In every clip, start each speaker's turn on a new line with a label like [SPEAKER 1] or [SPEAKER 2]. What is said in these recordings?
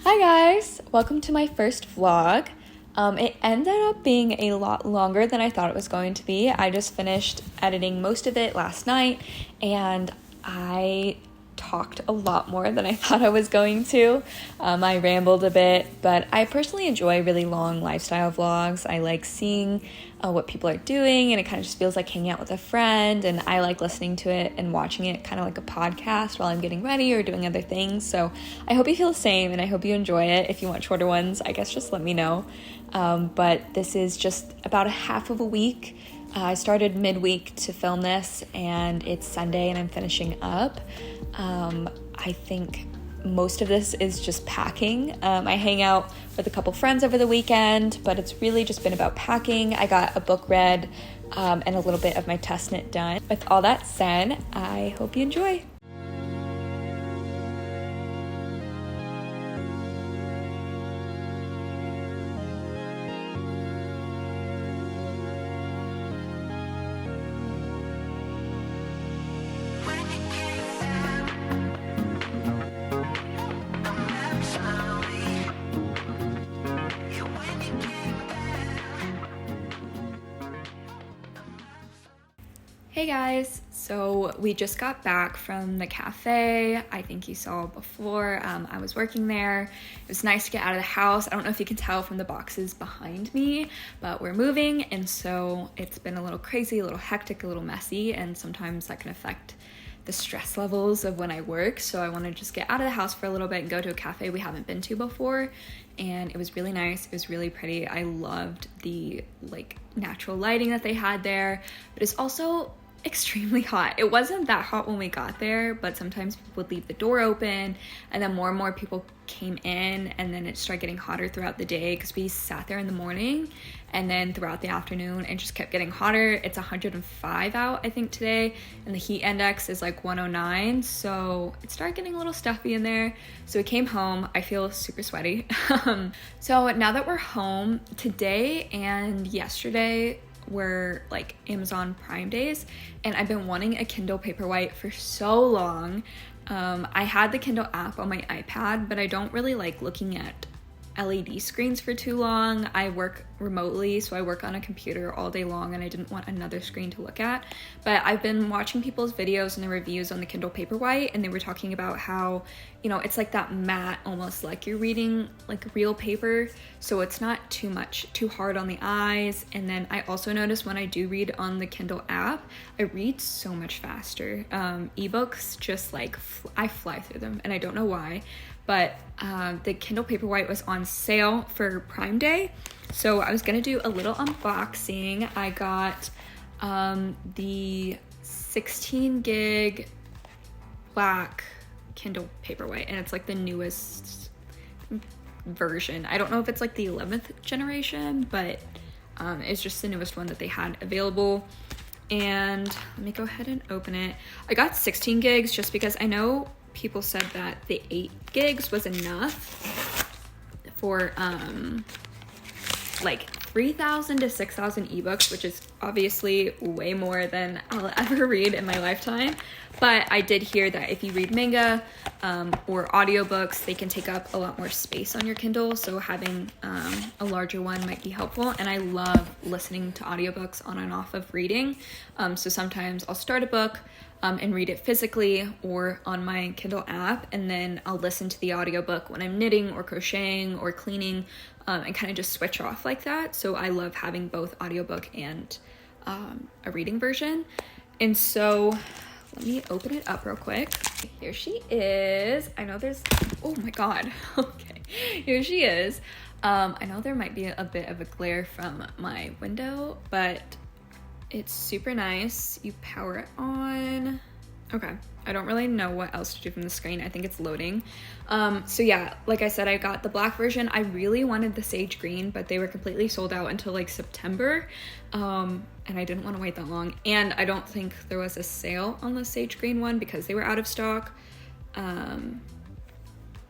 [SPEAKER 1] Hi guys, welcome to my first vlog. It ended up being a lot longer than I thought it was going to be. I just finished editing most of it last night and I talked a lot more than I thought I was going to. I rambled a bit, but I personally enjoy really long lifestyle vlogs. I like seeing what people are doing, and it kind of just feels like hanging out with a friend, and I like listening to it and watching it kind of like a podcast while I'm getting ready or doing other things. So I hope you feel the same, and I hope you enjoy it. If you want shorter ones, I guess just let me know. But this is just about a half of a week. I started midweek to film this, and it's Sunday and I'm finishing up. I think most of this is just packing. I hang out with a couple friends over the weekend, but it's really just been about packing. I got a book read and a little bit of my test knit done. With all that said, I hope you enjoy. Hey guys, so we just got back from the cafe. I think you saw before. I was working there. It was nice to get out of the house. I don't know if you can tell from the boxes behind me, but we're moving, and so it's been a little crazy, a little hectic, a little messy, and sometimes that can affect the stress levels of when I work. So I want to just get out of the house for a little bit and go to a cafe we haven't been to before, and it was really nice. It was really pretty. I loved the natural lighting that they had there, but it's also extremely hot. It wasn't that hot when we got there, but sometimes people would leave the door open, and then more and more people came in, and then it started getting hotter throughout the day because we sat there in the morning, and then throughout the afternoon it just kept getting hotter. It's 105 out, I think, today, and the heat index is like 109, so it started getting a little stuffy in there. So we came home. I feel super sweaty. So now that we're home, today and yesterday were like Amazon Prime days, and I've been wanting a Kindle Paperwhite for so long. I had the Kindle app on my iPad, but I don't really like looking at LED screens for too long. I work remotely, so I work on a computer all day long, and I didn't want another screen to look at. But I've been watching people's videos and the reviews on the Kindle Paperwhite, and they were talking about how, it's like that matte, almost like you're reading like real paper, so it's not too hard on the eyes. And then I also notice when I do read on the Kindle app, I read so much faster. Ebooks just I fly through them, and I don't know why. But the Kindle Paperwhite was on sale for Prime Day, so I was gonna do a little unboxing. I got the 16 gig black Kindle Paperwhite, and it's like the newest version. I don't know if it's like the 11th generation, but it's just the newest one that they had available. And let me go ahead and open it. I got 16 gigs just because I know people said that the 8 gigs was enough for 3,000 to 6,000 ebooks, which is obviously way more than I'll ever read in my lifetime. But I did hear that if you read manga or audiobooks, they can take up a lot more space on your Kindle, so having a larger one might be helpful. And I love listening to audiobooks on and off of reading, so sometimes I'll start a book and read it physically or on my Kindle app, and then I'll listen to the audiobook when I'm knitting or crocheting or cleaning, and kind of just switch off like that. So I love having both audiobook and a reading version. And so let me open it up real quick. Here she is. I know there's, oh my God. Okay, here she is. I know there might be a bit of a glare from my window, but it's super nice. You power it on. Okay, I don't really know what else to do from the screen. I think it's loading. So yeah, like I said, I got the black version. I really wanted the sage green, but they were completely sold out until like September. And I didn't want to wait that long. And I don't think there was a sale on the sage green one because they were out of stock.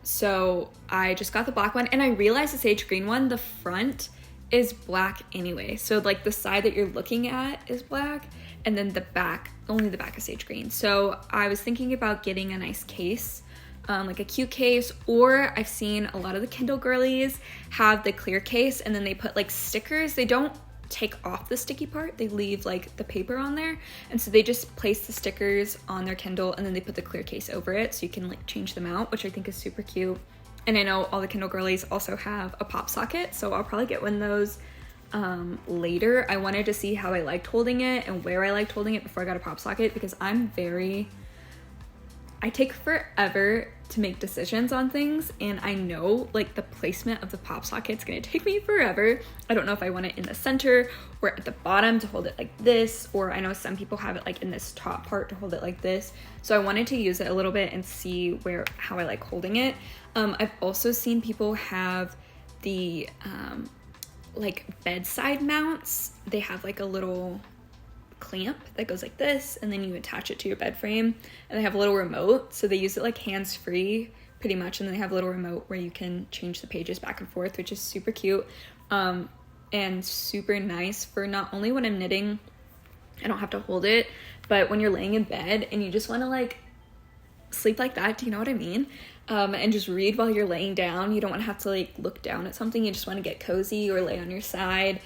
[SPEAKER 1] So I just got the black one, and I realized the sage green one, the front is black anyway. So like the side that you're looking at is black, and then the back, only the back is sage green. So I was thinking about getting a nice case like a cute case, or I've seen a lot of the Kindle girlies have the clear case and then they put like stickers. They don't take off the sticky part, they leave like the paper on there, and so they just place the stickers on their Kindle and then they put the clear case over it so you can like change them out, which I think is super cute. And I know all the Kindle girlies also have a pop socket, so I'll probably get one of those later. I wanted to see how I liked holding it and where I liked holding it before I got a pop socket, because I take forever to make decisions on things, and I know like the placement of the pop socket's gonna take me forever. I don't know if I want it in the center or at the bottom to hold it like this, or I know some people have it like in this top part to hold it like this. So I wanted to use it a little bit and see how I like holding it. I've also seen people have the like bedside mounts. They have like a little clamp that goes like this, and then you attach it to your bed frame, and they have a little remote, so they use it like hands-free pretty much, and then they have a little remote where you can change the pages back and forth, which is super cute and super nice for not only when I'm knitting, I don't have to hold it, but when you're laying in bed and you just want to like sleep like that, do you know what I mean? And just read while you're laying down. You don't want to have to like look down at something, you just want to get cozy or lay on your side.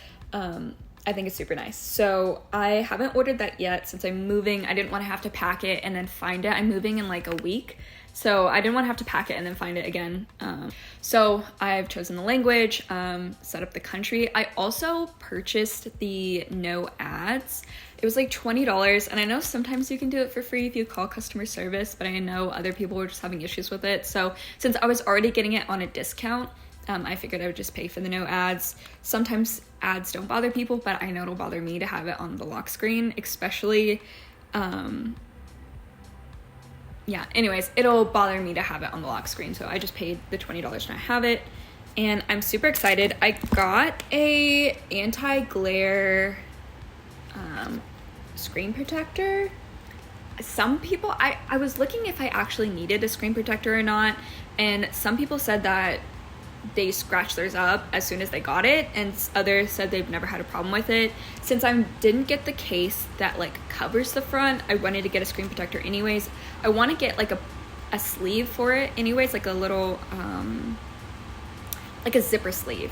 [SPEAKER 1] I think it's super nice. So I haven't ordered that yet since I'm moving. I didn't want to have to pack it and then find it. I'm moving in like a week, so I didn't want to have to pack it and then find it again. So I've chosen the language, set up the country. I also purchased the no ads. It was like $20, and I know sometimes you can do it for free if you call customer service, but I know other people were just having issues with it. So since I was already getting it on a discount, I figured I would just pay for the no ads. Sometimes ads don't bother people, but I know it'll bother me to have it on the lock screen, especially, yeah, anyways, it'll bother me to have it on the lock screen, so I just paid the $20 and I have it, and I'm super excited. I got a anti-glare screen protector. Some people, I was looking if I actually needed a screen protector or not, and some people said that they scratched theirs up as soon as they got it, and others said they've never had a problem with it. Since I didn't get the case that like covers the front, I wanted to get a screen protector anyways. I want to get like a sleeve for it anyways, like a little like a zipper sleeve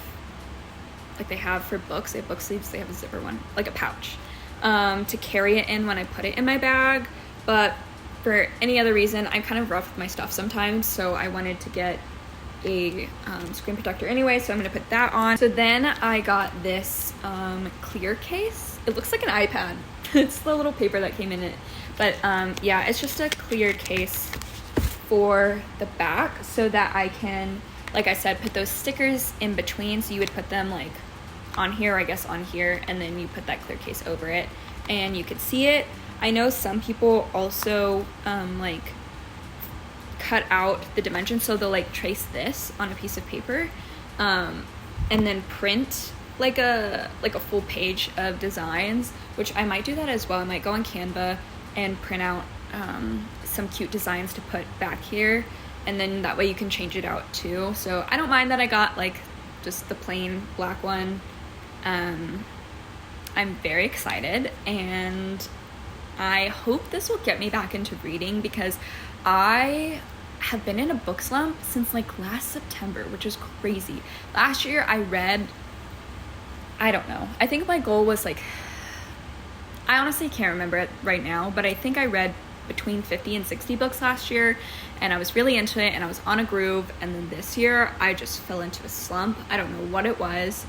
[SPEAKER 1] like they have for books. They have book sleeves, they have a zipper one, like a pouch, to carry it in when I put it in my bag. But for any other reason, I'm kind of rough with my stuff sometimes, so I wanted to get a screen protector anyway, so I'm gonna put that on. So then I got this clear case. It looks like an iPad. It's the little paper that came in it, but yeah, it's just a clear case for the back so that I can, like I said, put those stickers in between. So you would put them like on here, I guess on here, and then you put that clear case over it and you could see it. I know some people also like cut out the dimensions, so they'll like trace this on a piece of paper and then print like a full page of designs, which I might do that as well. I might go on Canva and print out some cute designs to put back here, and then that way you can change it out too. So I don't mind that I got like just the plain black one. I'm very excited, and I hope this will get me back into reading, because I have been in a book slump since like last September, which is crazy. Last year I read, I don't know, I think my goal was like, I honestly can't remember it right now, but I think I read between 50 and 60 books last year, and I was really into it and I was on a groove. And then this year I just fell into a slump. I don't know what it was,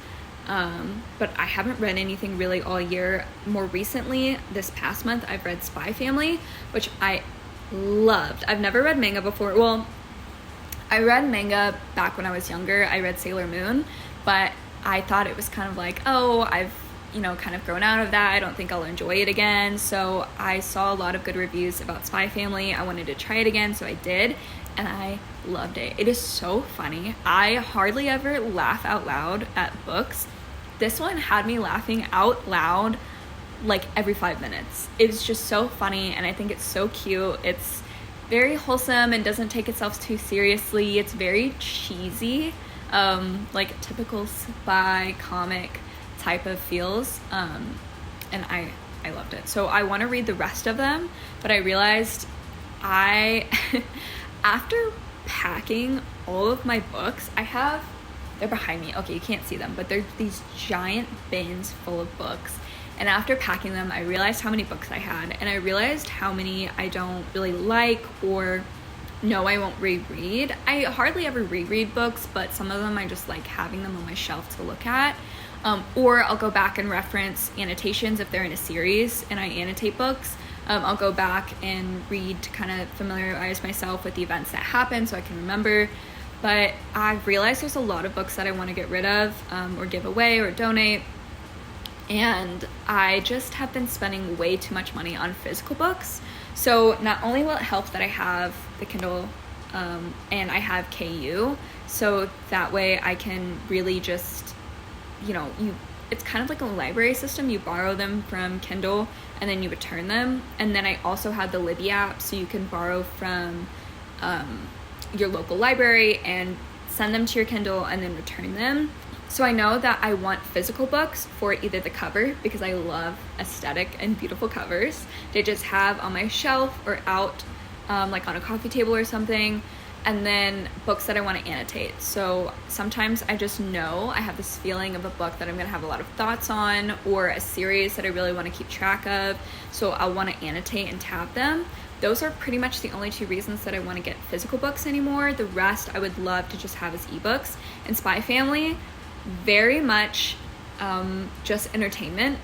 [SPEAKER 1] but I haven't read anything really all year. More recently, this past month, I've read Spy Family, which I loved. I've never read manga before. Well, I read manga back when I was younger. I read Sailor Moon, but I thought it was kind of like, oh, I've, you know, kind of grown out of that. I don't think I'll enjoy it again. So I saw a lot of good reviews about Spy Family. I wanted to try it again, so I did, and I loved it. It is so funny. I hardly ever laugh out loud at books. This one had me laughing out loud like every 5 minutes. It's just so funny, and I think it's so cute. It's very wholesome and doesn't take itself too seriously. It's very cheesy, like typical spy comic type of feels, and I loved it. So I want to read the rest of them, but I realized after packing all of my books, they're behind me. Okay, you can't see them, but they're these giant bins full of books. And after packing them, I realized how many books I had, and I realized how many I don't really like or no, I won't reread. I hardly ever reread books, but some of them I just like having them on my shelf to look at. Or I'll go back and reference annotations if they're in a series and I annotate books. I'll go back and read to kind of familiarize myself with the events that happen so I can remember. But I've realized there's a lot of books that I want to get rid of or give away or donate. And I just have been spending way too much money on physical books. So not only will it help that I have the Kindle and I have KU, so that way I can really just, it's kind of like a library system. You borrow them from Kindle and then you return them. And then I also have the Libby app, so you can borrow from your local library and send them to your Kindle and then return them. So I know that I want physical books for either the cover, because I love aesthetic and beautiful covers to just have on my shelf or out like on a coffee table or something, and then books that I want to annotate. So sometimes I just know I have this feeling of a book that I'm going to have a lot of thoughts on, or a series that I really want to keep track of, so I'll want to annotate and tab them. Those are pretty much the only two reasons that I want to get physical books anymore. The rest I would love to just have as ebooks. And Spy Family, very much just entertainment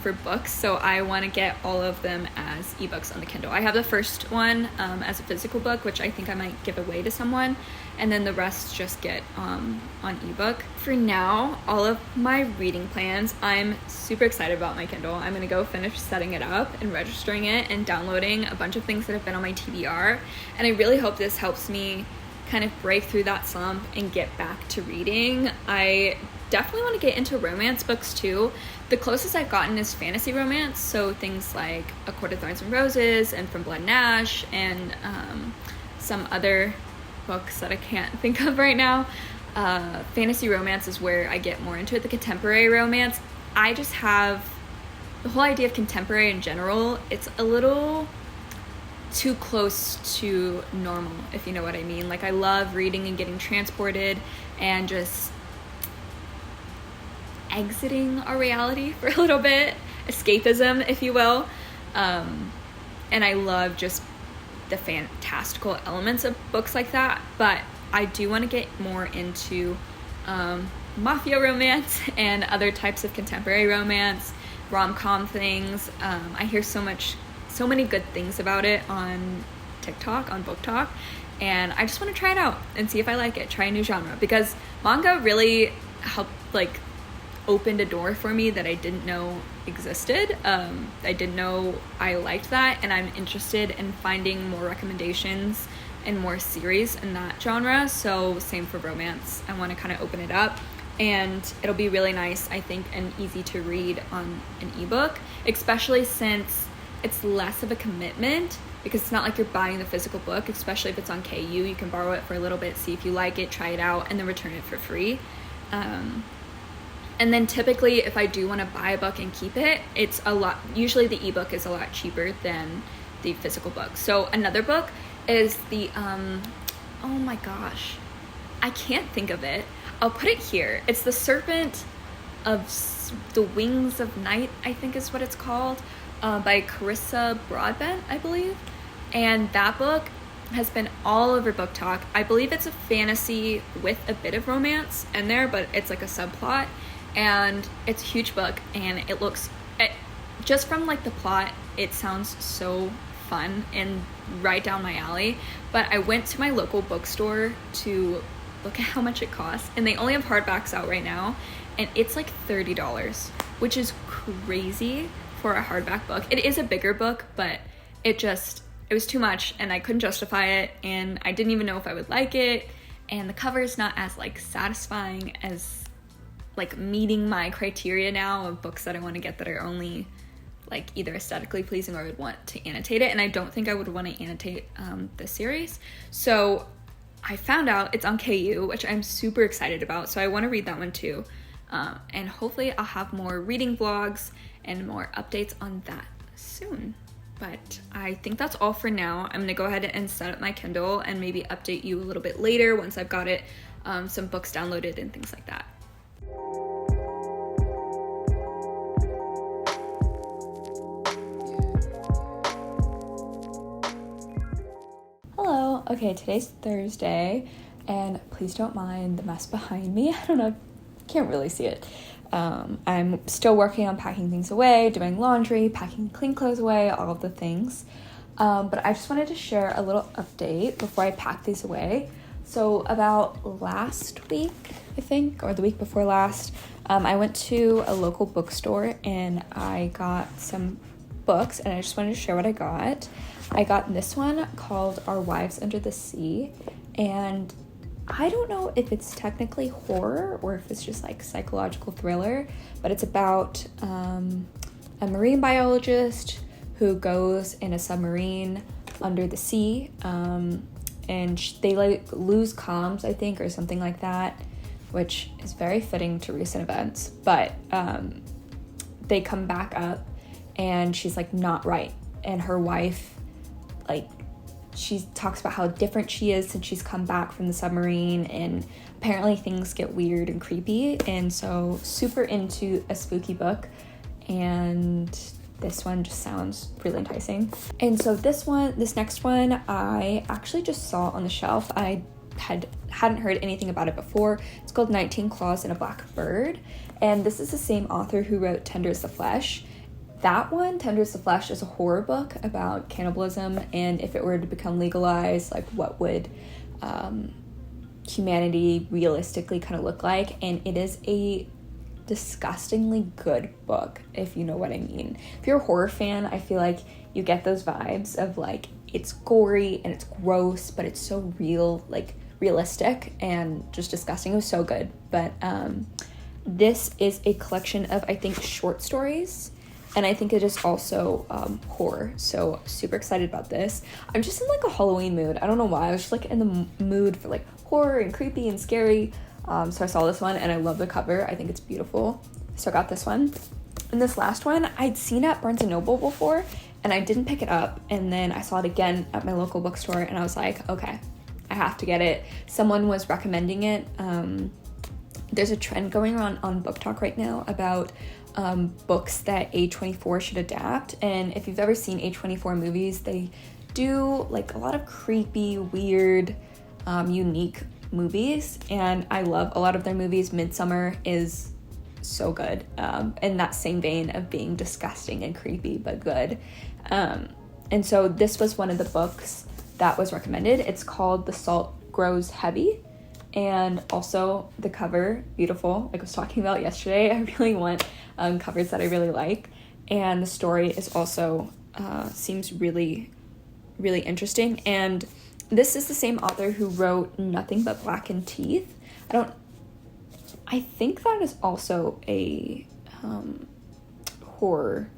[SPEAKER 1] for books, so I want to get all of them as ebooks on the Kindle. I have the first one as a physical book, which I think I might give away to someone, and then the rest just get on ebook. For now, all of my reading plans, I'm super excited about my Kindle. I'm going to go finish setting it up and registering it and downloading a bunch of things that have been on my TBR, and I really hope this helps me kind of break through that slump and get back to reading. I definitely want to get into romance books too. The closest I've gotten is fantasy romance, so things like A Court of Thorns and Roses and From Blood and Ash, and some other books that I can't think of right now. Fantasy romance is where I get more into it. The contemporary romance, I just have the whole idea of contemporary in general, it's a little too close to normal, if you know what I mean. Like, I love reading and getting transported and just exiting our reality for a little bit, escapism, if you will. And I love just the fantastical elements of books like that, but I do want to get more into mafia romance and other types of contemporary romance, rom-com things. I hear so many good things about it on TikTok, on Book Talk, and I just want to try it out and see if I like it, try a new genre, because manga really helped, opened a door for me that I didn't know existed. I didn't know I liked that, and I'm interested in finding more recommendations and more series in that genre. So same for romance. I want to kind of open it up, and it'll be really nice, I think, and easy to read on an ebook, especially since it's less of a commitment, because it's not like you're buying the physical book, especially if it's on KU. You can borrow it for a little bit, see if you like it, try it out, and then return it for free. And then typically, if I do want to buy a book and keep it, it's a lot, usually the ebook is a lot cheaper than the physical book. So another book is the, oh my gosh, I can't think of it. I'll put it here. It's The Serpent of the Wings of Night, I think is what it's called, by Carissa Broadbent, I believe. And that book has been all over Book Talk. I believe it's a fantasy with a bit of romance in there, but it's like a subplot. And it's a huge book, and just from the plot, it sounds so fun and right down my alley. But I went to my local bookstore to look at how much it costs, and they only have hardbacks out right now, and it's like $30, which is crazy for a hardback book. It is a bigger book, but it was too much, and I couldn't justify it, and I didn't even know if I would like it, and the cover is not as satisfying as meeting my criteria now of books that I want to get that are only either aesthetically pleasing or I would want to annotate it, and I don't think I would want to annotate this series. So I found out it's on KU, which I'm super excited about, so I want to read that one too, and hopefully I'll have more reading vlogs and more updates on that soon. But I think that's all for now. I'm gonna go ahead and set up my Kindle and maybe update you a little bit later once I've got it, some books downloaded and things like that. Hello. Okay, today's Thursday, and please don't mind the mess behind me. I don't know, can't really see it. I'm still working on packing things away, doing laundry, packing clean clothes away, all of the things. But I just wanted to share a little update before I pack these away. So about last week, I think, or the week before last, I went to a local bookstore and I got some books, and I just wanted to share what I got. I got this one called Our Wives Under the Sea, and I don't know if it's technically horror or if it's just like psychological thriller, but it's about a marine biologist who goes in a submarine under the sea, and they like lose comms, I think, or something like that, which is very fitting to recent events. But they come back up and she's like not right, and her wife, like, she talks about how different she is since she's come back from the submarine, and apparently things get weird and creepy, and so super into a spooky book, and this one just sounds really enticing. And so this next one I actually just saw on the shelf. I hadn't heard anything about it before. It's called 19 Claws and a Black Bird, and this is the same author who wrote Tender is the Flesh. That one, Tender is the Flesh, is a horror book about cannibalism, and if it were to become legalized, like what would humanity realistically kind of look like. And it is a disgustingly good book, if you know what I mean. If you're a horror fan, I feel like you get those vibes of like, it's gory and it's gross, but it's so real, like realistic and just disgusting. It was so good. But this is a collection of, I think, short stories, and I think it is also horror, so super excited about this. I'm just in like a Halloween mood. I don't know why. I was just like in the mood for like horror and creepy and scary. So I saw this one and I love the cover. I think it's beautiful. So I got this one. And this last one, I'd seen at Barnes & Noble before and I didn't pick it up. And then I saw it again at my local bookstore and I was like, okay, I have to get it. Someone was recommending it. There's a trend going on Book Talk right now about books that A24 should adapt. And if you've ever seen A24 movies, they do like a lot of creepy, weird, unique movies, and I love a lot of their movies. Midsummer is so good, in that same vein of being disgusting and creepy but good. And so this was one of the books that was recommended. It's called The Salt Grows Heavy, and also the cover, beautiful. Like I was talking about yesterday, I really want covers that I really like, and the story is also seems really, really interesting. And this is the same author who wrote Nothing But Blackened Teeth. I think that is also a horror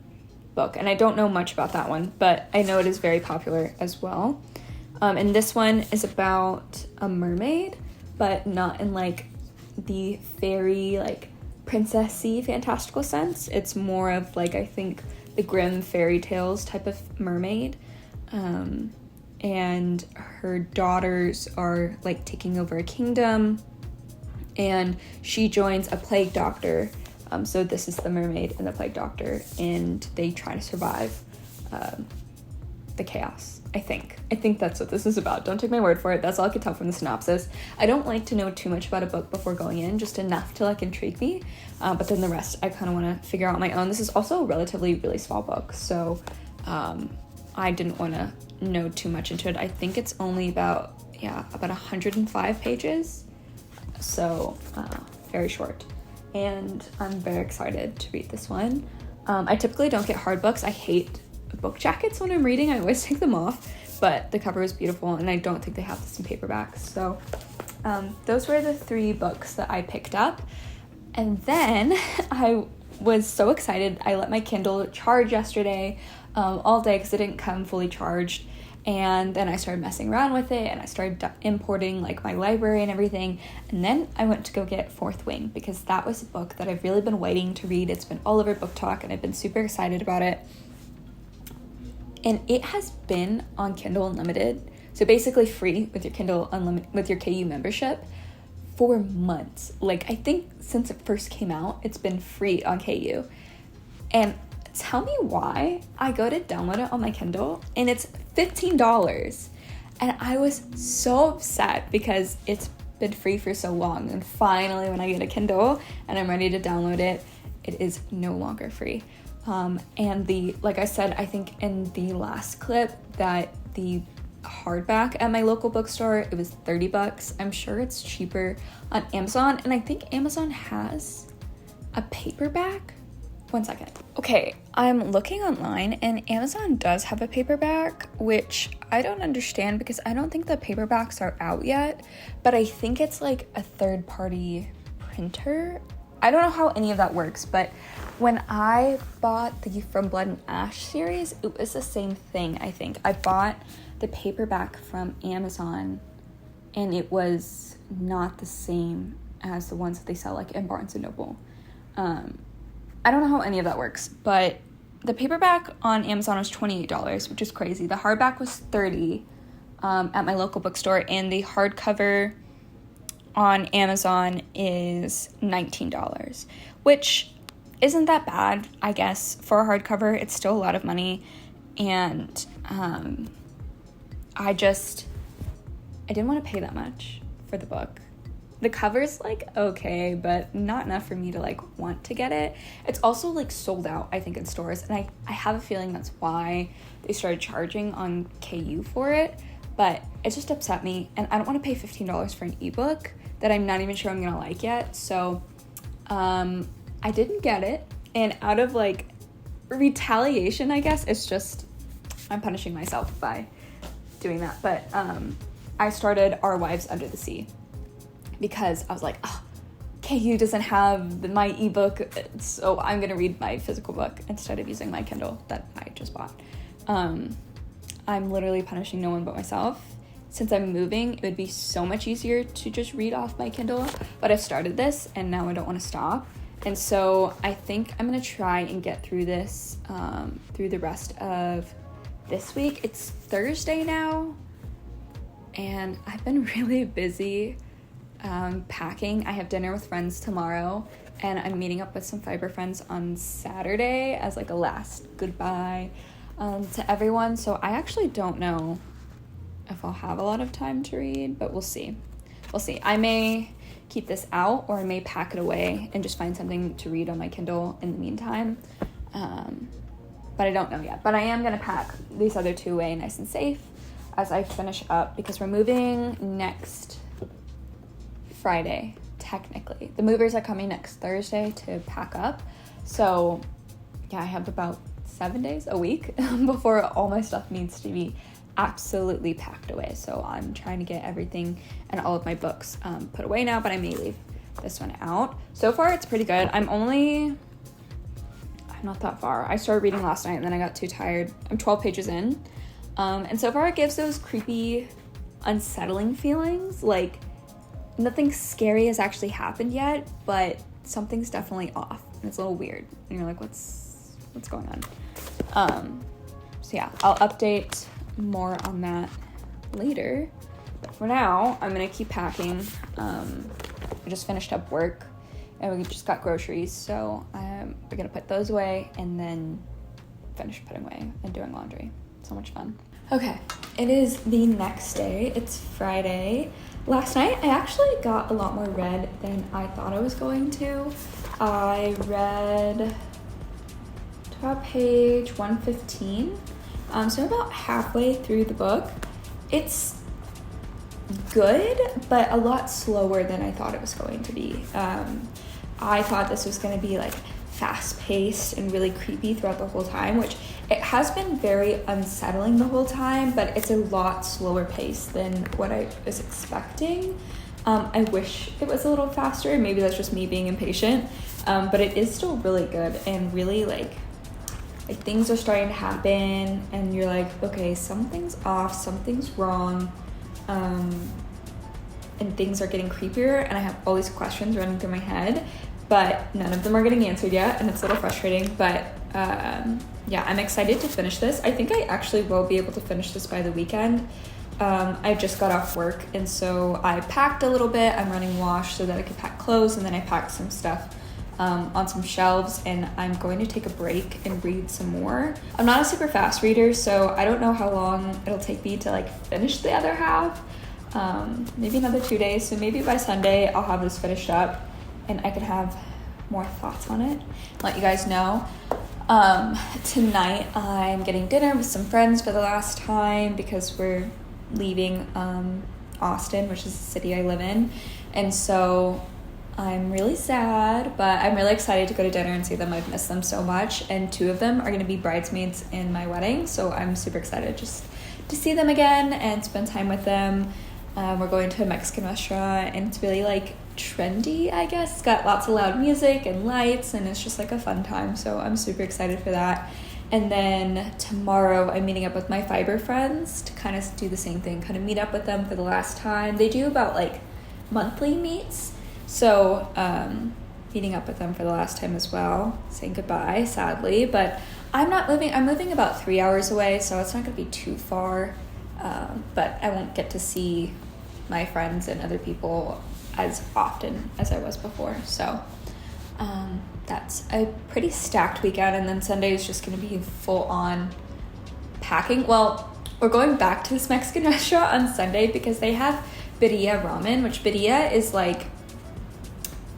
[SPEAKER 1] book, and I don't know much about that one, but I know it is very popular as well. And this one is about a mermaid, but not in like the fairy, like princessy fantastical sense. It's more of like, I think, the Grimm fairy tales type of mermaid. And her daughters are like taking over a kingdom, and she joins a plague doctor. So this is the mermaid and the plague doctor, and they try to survive the chaos. I think that's what this is about. Don't take my word for it. That's all I could tell from the synopsis. I don't like to know too much about a book before going in, just enough to like intrigue me. But then the rest I kind of want to figure out on my own. This is also a relatively really small book, so I didn't want to know too much into it. I think it's only about 105 pages, so very short, and I'm very excited to read this one. I typically don't get hard books. I hate book jackets when I'm reading. I always take them off, but the cover is beautiful, and I don't think they have this in paperbacks. So those were the 3 books that I picked up. And then I was so excited. I let my Kindle charge yesterday all day because it didn't come fully charged. And then I started messing around with it, and I started importing like my library and everything. And then I went to go get Fourth Wing, because that was a book that I've really been waiting to read. It's been all over Book Talk, and I've been super excited about it. and it has been on Kindle Unlimited, so basically free with your Kindle Unlimited, with your KU membership, for months. Like, I think since it first came out, it's been free on KU. And tell me why I go to download it on my Kindle and it's $15. And I was so upset because it's been free for so long. And finally, when I get a Kindle and I'm ready to download it, it is no longer free. And like I said, I think in the last clip, that the hardback at my local bookstore, it was $30. I'm sure it's cheaper on Amazon, and I think Amazon has a paperback. One second. Okay, I'm looking online and Amazon does have a paperback, which I don't understand because I don't think the paperbacks are out yet, but I think it's like a third-party printer. I don't know how any of that works, but when I bought the From Blood and Ash series, it was the same thing, I think. I bought the paperback from Amazon and it was not the same as the ones that they sell like in Barnes & Noble. I don't know how any of that works, but the paperback on Amazon was $28, which is crazy. The hardback was $30 at my local bookstore, and the hardcover on Amazon is $19, which isn't that bad, I guess, for a hardcover. It's still a lot of money, and I didn't want to pay that much for the book. The cover's like okay, but not enough for me to like want to get it. It's also like sold out, I think, in stores, and I have a feeling that's why they started charging on KU for it, but it just upset me, and I don't want to pay $15 for an ebook that I'm not even sure I'm gonna like yet. So I didn't get it, and out of like retaliation, I guess, it's just I'm punishing myself by doing that. But I started Our Wives Under the Sea because I was like, oh, KU doesn't have my ebook, so I'm gonna read my physical book instead of using my Kindle that I just bought. I'm literally punishing no one but myself. Since I'm moving, it would be so much easier to just read off my Kindle, but I've started this and now I don't want to stop. And so I think I'm gonna try and get through this through the rest of this week. It's Thursday now, and I've been really busy packing. I have dinner with friends tomorrow, and I'm meeting up with some fiber friends on Saturday as like a last goodbye to everyone. So I actually don't know if I'll have a lot of time to read, but we'll see. I may keep this out, or I may pack it away and just find something to read on my Kindle in the meantime. But I don't know yet. But I am gonna pack these other two away nice and safe as I finish up, because we're moving next Friday, technically. The movers are coming next Thursday to pack up. So yeah, I have about 7 days, a week before all my stuff needs to be absolutely packed away. So I'm trying to get everything and all of my books put away now, but I may leave this one out. So far it's pretty good. I'm not that far. I started reading last night and then I got too tired. I'm 12 pages in. And so far it gives those creepy, unsettling feelings. Like nothing scary has actually happened yet, but something's definitely off and it's a little weird. And you're like, what's going on? So yeah, I'll update more on that later. But for now, I'm gonna keep packing. I just finished up work and we just got groceries, so we're gonna put those away and then finish putting away and doing laundry. So much fun. Okay, it is the next day. It's Friday. Last night, I actually got a lot more read than I thought I was going to. I read to about page 115. So I'm about halfway through the book. It's good, but a lot slower than I thought it was going to be. I thought this was going to be like fast-paced and really creepy throughout the whole time, which it has been very unsettling the whole time, but it's a lot slower pace than what I was expecting. I wish it was a little faster. Maybe that's just me being impatient, but it is still really good and really like things are starting to happen and you're like, okay, something's off, something's wrong, and things are getting creepier, and I have all these questions running through my head, but none of them are getting answered yet, and it's a little frustrating, but yeah, I'm excited to finish this. I think I actually will be able to finish this by the weekend. I just got off work, and so I packed a little bit. I'm running wash so that I could pack clothes, and then I packed some stuff on some shelves, and I'm going to take a break and read some more. I'm not a super fast reader, so I don't know how long it'll take me to like finish the other half. Maybe another 2 days, so maybe by Sunday I'll have this finished up and I can have more thoughts on it, let you guys know. Tonight I'm getting dinner with some friends for the last time because we're leaving Austin, which is the city I live in, and so I'm really sad, but I'm really excited to go to dinner and see them. I've missed them so much, and 2 of them are going to be bridesmaids in my wedding, so I'm super excited just to see them again and spend time with them. We're going to a Mexican restaurant, and it's really like trendy, I guess. It's got lots of loud music and lights, and it's just like a fun time, so I'm super excited for that. And then tomorrow I'm meeting up with my fiber friends to kind of do the same thing, kind of meet up with them for the last time. They do about like monthly meets, so meeting up with them for the last time as well, saying goodbye, sadly, but I'm moving about 3 hours away, so it's not going to be too far, but I won't get to see my friends and other people as often as I was before, so that's a pretty stacked weekend. And then Sunday is just going to be full on packing. Well, we're going back to this Mexican restaurant on Sunday because they have birria ramen, which birria is like,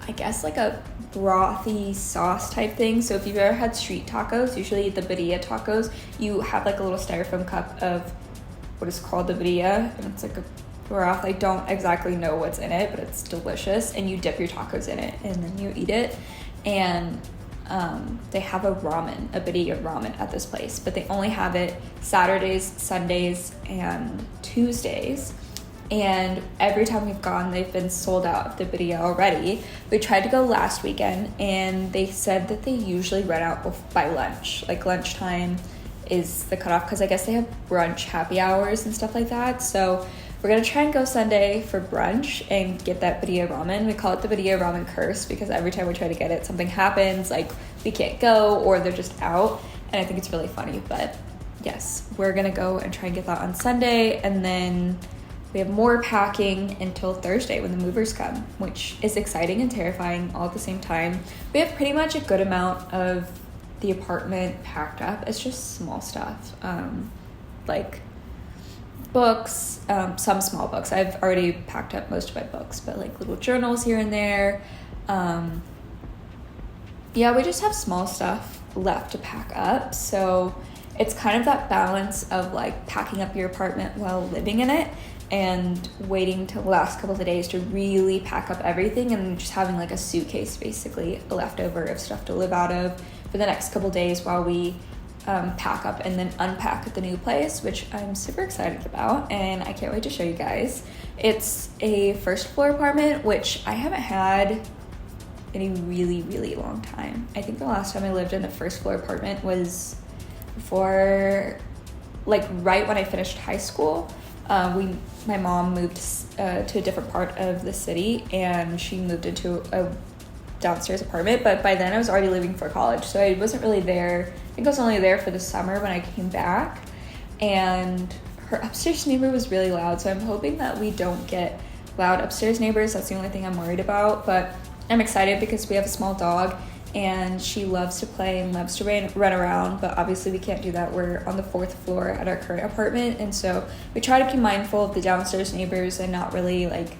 [SPEAKER 1] I guess like a brothy sauce type thing. So if you've ever had street tacos, usually the birria tacos, you have like a little styrofoam cup of what is called the birria, and it's like a broth. I don't exactly know what's in it, but it's delicious, and you dip your tacos in it and then you eat it. And they have a birria ramen at this place, but they only have it Saturdays, Sundays, and Tuesdays. And every time we've gone, they've been sold out of the birria already. We tried to go last weekend, and they said that they usually run out by lunch. Like lunchtime is the cutoff, because I guess they have brunch happy hours and stuff like that. So we're going to try and go Sunday for brunch and get that birria ramen. We call it the birria ramen curse because every time we try to get it, something happens, like we can't go or they're just out. And I think it's really funny. But yes, we're going to go and try and get that on Sunday. And then we have more packing until Thursday when the movers come, which is exciting and terrifying all at the same time. We have pretty much a good amount of the apartment packed up. It's just small stuff, like books, some small books. I've already packed up most of my books, but like little journals here and there. Yeah, we just have small stuff left to pack up. So it's kind of that balance of like packing up your apartment while living in it and waiting till the last couple of days to really pack up everything, and just having like a suitcase basically left over of stuff to live out of for the next couple of days while we pack up and then unpack at the new place, which I'm super excited about, and I can't wait to show you guys. It's a first floor apartment, which I haven't had in a really, really long time. I think the last time I lived in a first floor apartment was before, like right when I finished high school. My mom moved to a different part of the city, and she moved into a downstairs apartment, but by then I was already leaving for college, so I wasn't really there. I think I was only there for the summer when I came back, and her upstairs neighbor was really loud, so I'm hoping that we don't get loud upstairs neighbors. That's the only thing I'm worried about, but I'm excited because we have a small dog, and she loves to play and loves to run around, but obviously we can't do that. We're on the 4th floor at our current apartment, and so we try to be mindful of the downstairs neighbors and not really like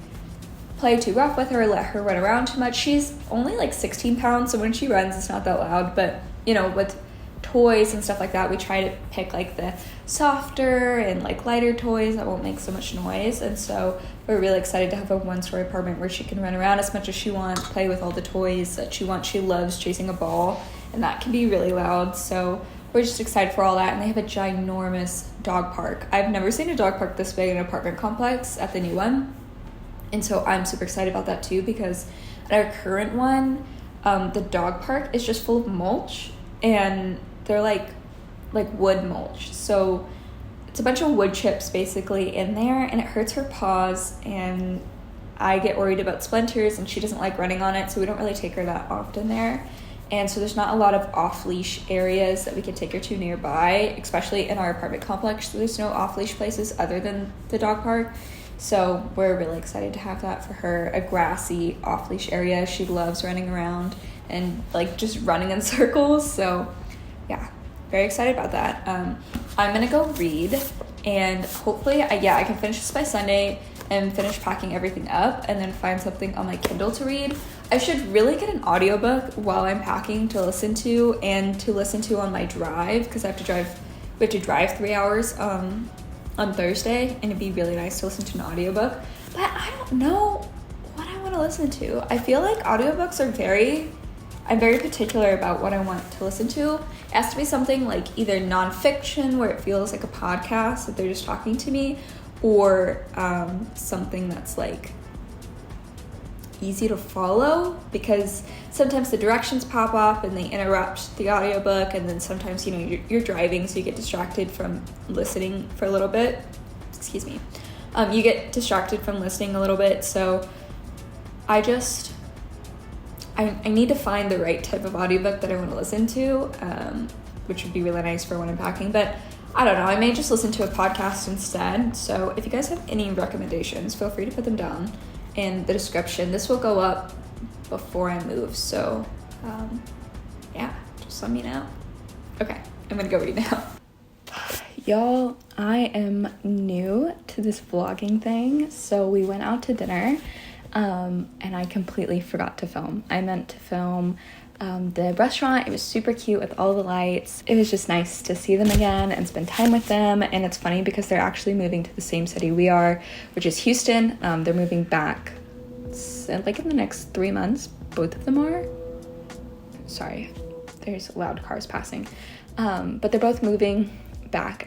[SPEAKER 1] play too rough with her, let her run around too much. She's only like 16 pounds, so when she runs it's not that loud, but you know, with toys and stuff like that, we try to pick like the softer and like lighter toys that won't make so much noise. And so we're really excited to have a 1-story apartment where she can run around as much as she wants, play with all the toys that she wants. She loves chasing a ball, and that can be really loud, so we're just excited for all that. And they have a ginormous dog park. I've never seen a dog park this big in an apartment complex at the new one, and so I'm super excited about that too, because at our current one, the dog park is just full of mulch, and they're like wood mulch, so it's a bunch of wood chips basically in there, and it hurts her paws, and I get worried about splinters, and she doesn't like running on it, so we don't really take her that often there. And so there's not a lot of off-leash areas that we can take her to nearby, especially in our apartment complex. There's no off-leash places other than the dog park. So we're really excited to have that for her, a grassy off-leash area. She loves running around and like just running in circles. So yeah, very excited about that. I'm gonna go read, and hopefully I can finish this by Sunday and finish packing everything up and then find something on my Kindle to read. I should really get an audiobook while I'm packing to listen to, and to listen to on my drive, because we have to drive 3 hours on Thursday, and it'd be really nice to listen to an audiobook. But I don't know what I want to listen to. I feel like audiobooks I'm very particular about what I want to listen to. It has to be something like either nonfiction, where it feels like a podcast that they're just talking to me, or something that's like easy to follow, because sometimes the directions pop up and they interrupt the audiobook, and then sometimes you're driving, so you get distracted from listening for a little bit. Excuse me. You get distracted from listening a little bit, so I need to find the right type of audiobook that I want to listen to, which would be really nice for when I'm packing. But I don't know, I may just listen to a podcast instead. So if you guys have any recommendations, feel free to put them down in the description. This will go up before I move, so just let me know. Okay, I'm gonna go read now. Y'all, I am new to this vlogging thing, so we went out to dinner, and I completely forgot to film. I meant to film the restaurant. It was super cute with all the lights. It was just nice to see them again and spend time with them. And it's funny because they're actually moving to the same city we are, which is Houston. They're moving back like in the next 3 months. Both of them are. Sorry, there's loud cars passing. But they're both moving back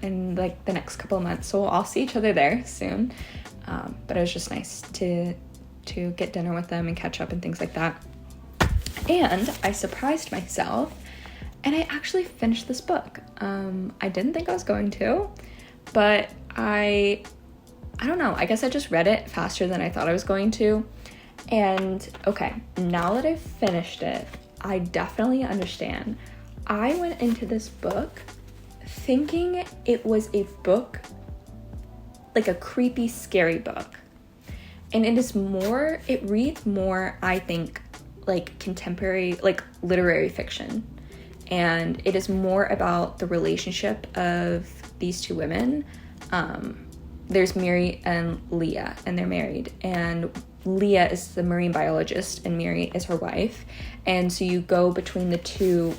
[SPEAKER 1] in like the next couple of months. So we'll all see each other there soon. But it was just nice to get dinner with them and catch up and things like that. And I surprised myself, and I actually finished this book. I didn't think I was going to, but I don't know, I guess I just read it faster than I thought I was going to. And okay, now that I've finished it, I definitely understand. I went into this book thinking it was a book, like a creepy, scary book. And it reads more, I think, like contemporary, like literary fiction. And it is more about the relationship of these two women. There's Miri and Leah, and they're married. And Leah is the marine biologist, and Miri is her wife. And so you go between the two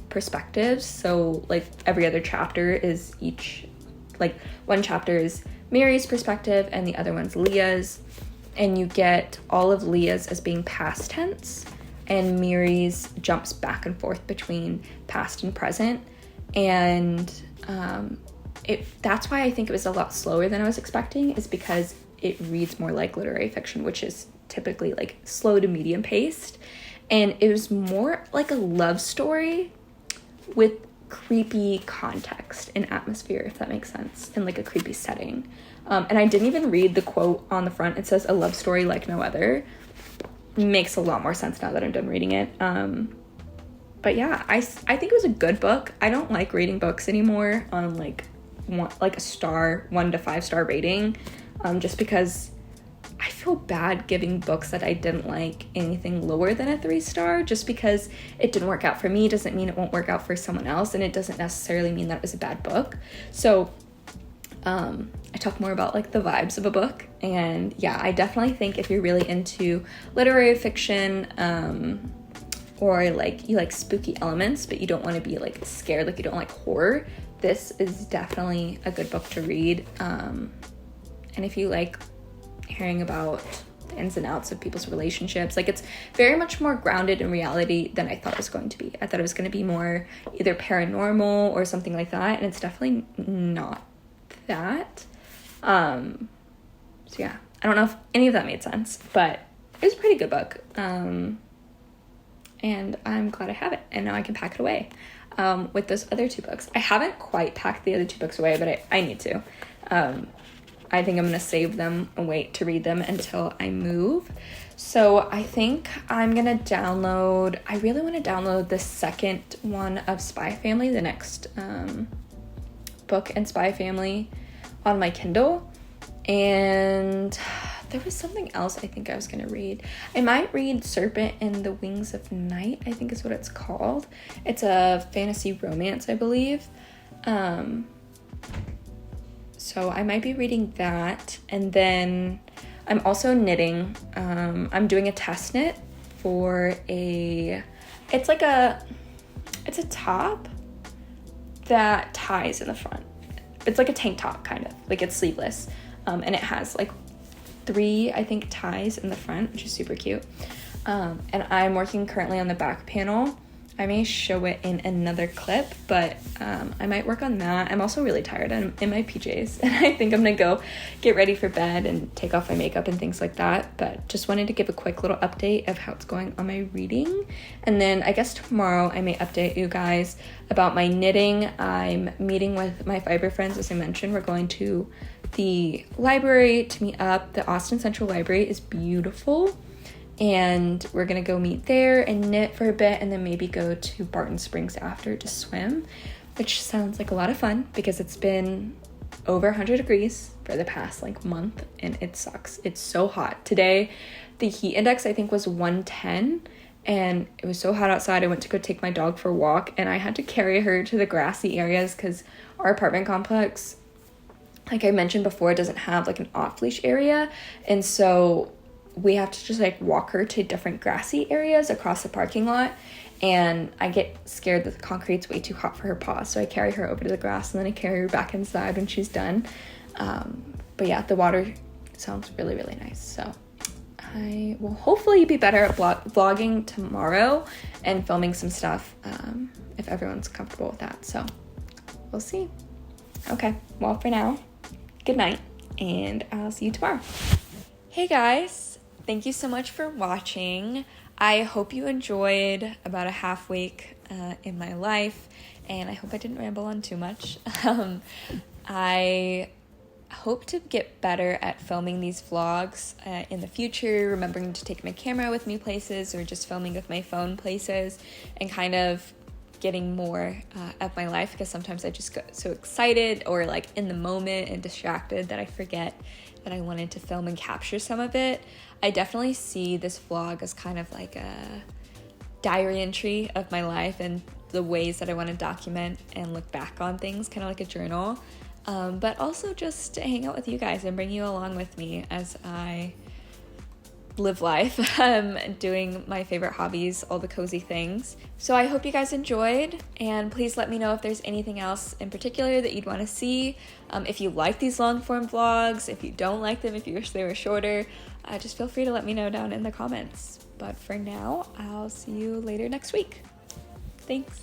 [SPEAKER 1] perspectives. So like every other chapter is one chapter is Miri's perspective and the other one's Leah's. And you get all of Leah's as being past tense, and Miri's jumps back and forth between past and present. And that's why I think it was a lot slower than I was expecting, is because it reads more like literary fiction, which is typically like slow to medium paced. And it was more like a love story with creepy context and atmosphere, if that makes sense, and like a creepy setting. And I didn't even read the quote on the front. It says, "A love story like no other." Makes a lot more sense now that I'm done reading it. But yeah, I think it was a good book. I don't like rating books anymore on like a star, 1 to 5 star rating, just because I feel bad giving books that I didn't like anything lower than a 3 star. Just because it didn't work out for me doesn't mean it won't work out for someone else, and it doesn't necessarily mean that it was a bad book. So I talk more about like the vibes of a book. And yeah, I definitely think if you're really into literary fiction, or like you like spooky elements but you don't want to be like scared, like you don't like horror, this is definitely a good book to read. And if you like hearing about the ins and outs of people's relationships, like it's very much more grounded in reality than I thought it was going to be. I thought it was going to be more either paranormal or something like that, and it's definitely not that. So yeah, I don't know if any of that made sense, but it was a pretty good book. And I'm glad I have it, and now I can pack it away. With those other 2 books, I haven't quite packed the other 2 books away, but I need to. I think I'm gonna save them and wait to read them until I move. So I think I'm gonna I really want to download the second one of Spy Family, the next book in Spy Family, on my Kindle. And there was something else I think I was gonna read. I might read Serpent and the Wings of Night, I think is what it's called. It's a fantasy romance, I believe. So I might be reading that. And then I'm also knitting. I'm doing a test knit for it's a top that ties in the front. It's like a tank top, kind of, like it's sleeveless. And it has like 3, I think, ties in the front, which is super cute. And I'm working currently on the back panel. I may show it in another clip, but I might work on that. I'm also really tired. I'm in my PJs, and I think I'm gonna go get ready for bed and take off my makeup and things like that. But just wanted to give a quick little update of how it's going on my reading. And then I guess tomorrow I may update you guys about my knitting. I'm meeting with my fiber friends, as I mentioned. We're going to the library to meet up. The Austin Central Library is beautiful. And we're gonna go meet there and knit for a bit, and then maybe go to Barton Springs after to swim, which sounds like a lot of fun because it's been over 100 degrees for the past like month, and it sucks. It's so hot. Today, the heat index I think was 110, and it was so hot outside. I went to go take my dog for a walk, and I had to carry her to the grassy areas because our apartment complex, like I mentioned before, doesn't have like an off-leash area, and so we have to just like walk her to different grassy areas across the parking lot, and I get scared that the concrete's way too hot for her paws, so I carry her over to the grass and then I carry her back inside when she's done. But yeah, the water sounds really, really nice. So I will hopefully be better at vlogging tomorrow and filming some stuff if everyone's comfortable with that. So we'll see. Okay, well, for now, good night, and I'll see you tomorrow. Hey guys, thank you so much for watching. I hope you enjoyed about a half week in my life, and I hope I didn't ramble on too much. I hope to get better at filming these vlogs in the future, remembering to take my camera with me places, or just filming with my phone places, and kind of getting more of my life, because sometimes I just get so excited or like in the moment and distracted that I forget that I wanted to film and capture some of it. I definitely see this vlog as kind of like a diary entry of my life and the ways that I want to document and look back on things, kind of like a journal, but also just to hang out with you guys and bring you along with me as I live life, doing my favorite hobbies, all the cozy things. So I hope you guys enjoyed, and please let me know if there's anything else in particular that you'd want to see. If you like these long form vlogs, if you don't like them, if you wish they were shorter, just feel free to let me know down in the comments. But for now, I'll see you later next week. Thanks.